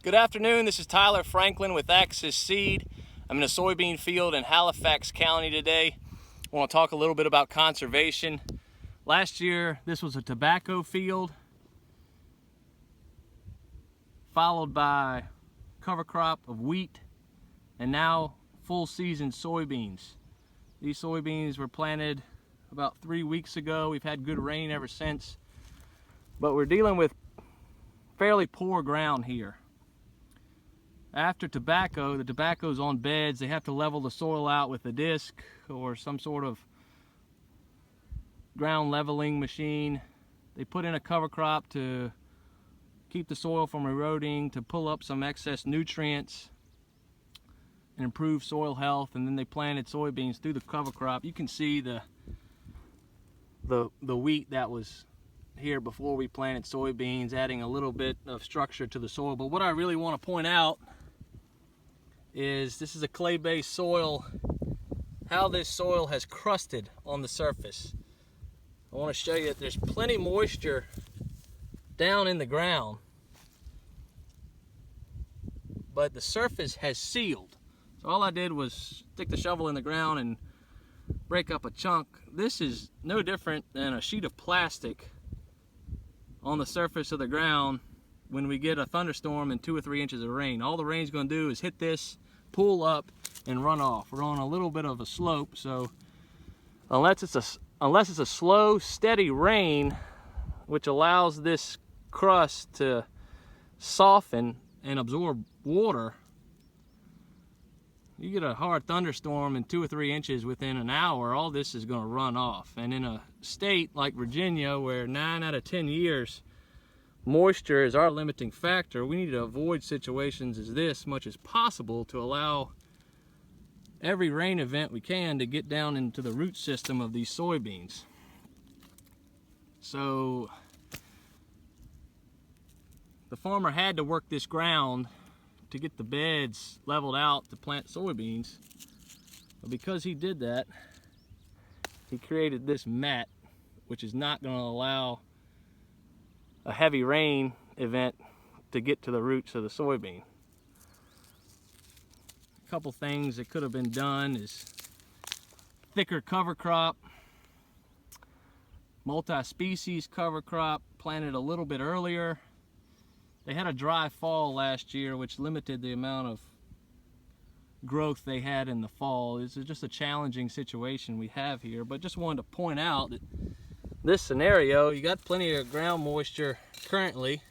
Good afternoon, this is Tyler Franklin with Axis Seed. I'm in a soybean field in Halifax County today. I want to talk a little bit about conservation. Last year, this was a tobacco field, followed by cover crop of wheat, and now full season soybeans. These soybeans were planted about 3 weeks ago. We've had good rain ever since, but we're dealing with fairly poor ground here. After tobacco, the tobacco's on beds. They have to level the soil out with a disc or some sort of ground leveling machine. They put in a cover crop to keep the soil from eroding, to pull up some excess nutrients and improve soil health, and then they planted soybeans through the cover crop. You can see the wheat that was here before we planted soybeans, adding a little bit of structure to the soil. But what I really want to point out is this is a clay-based soil, how this soil has crusted on the surface. I want to show you that there's plenty moisture down in the ground, but the surface has sealed. So all I did was stick the shovel in the ground and break up a chunk. This is no different than a sheet of plastic on the surface of the ground when we get a thunderstorm and 2 or 3 inches of rain. All the rain's going to do is hit this, pull up, and run off. We're on a little bit of a slope, so unless it's a slow, steady rain, which allows this crust to soften and absorb water, you get a hard thunderstorm and 2 or 3 inches within an hour, all this is going to run off. And in a state like Virginia, where 9 out of 10 years moisture is our limiting factor, we need to avoid situations as this much as possible to allow every rain event we can to get down into the root system of these soybeans. So the farmer had to work this ground to get the beds leveled out to plant soybeans, but because he did that, he created this mat, which is not going to allow a heavy rain event to get to the roots of the soybean. A couple things that could have been done is thicker cover crop, multi-species cover crop, planted a little bit earlier. They had a dry fall last year, which limited the amount of growth they had in the fall. This is just a challenging situation we have here, but just wanted to point out that this scenario, you got plenty of ground moisture currently.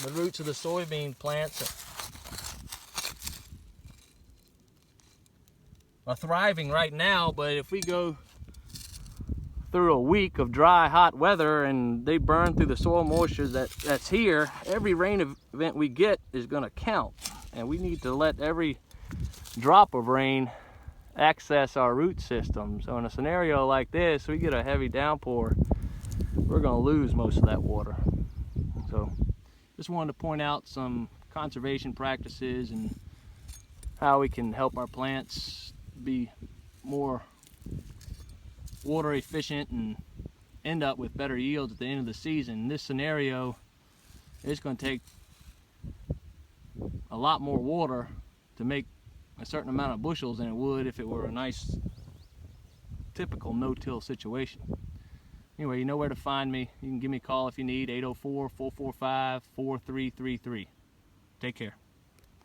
The roots of the soybean plants are thriving right now, but if we go through a week of dry, hot weather and they burn through the soil moisture that's here, every rain event we get is going to count, and we need to let every drop of rain access our root system. So in a scenario like this, we get a heavy downpour, we're going to lose most of that water. So just wanted to point out some conservation practices and how we can help our plants be more water efficient and end up with better yields at the end of the season. In this scenario, it's going to take a lot more water to make a certain amount of bushels than it would if it were a nice typical no-till situation. Anyway, you know where to find me. You can give me a call if you need, 804-445-4333. Take care.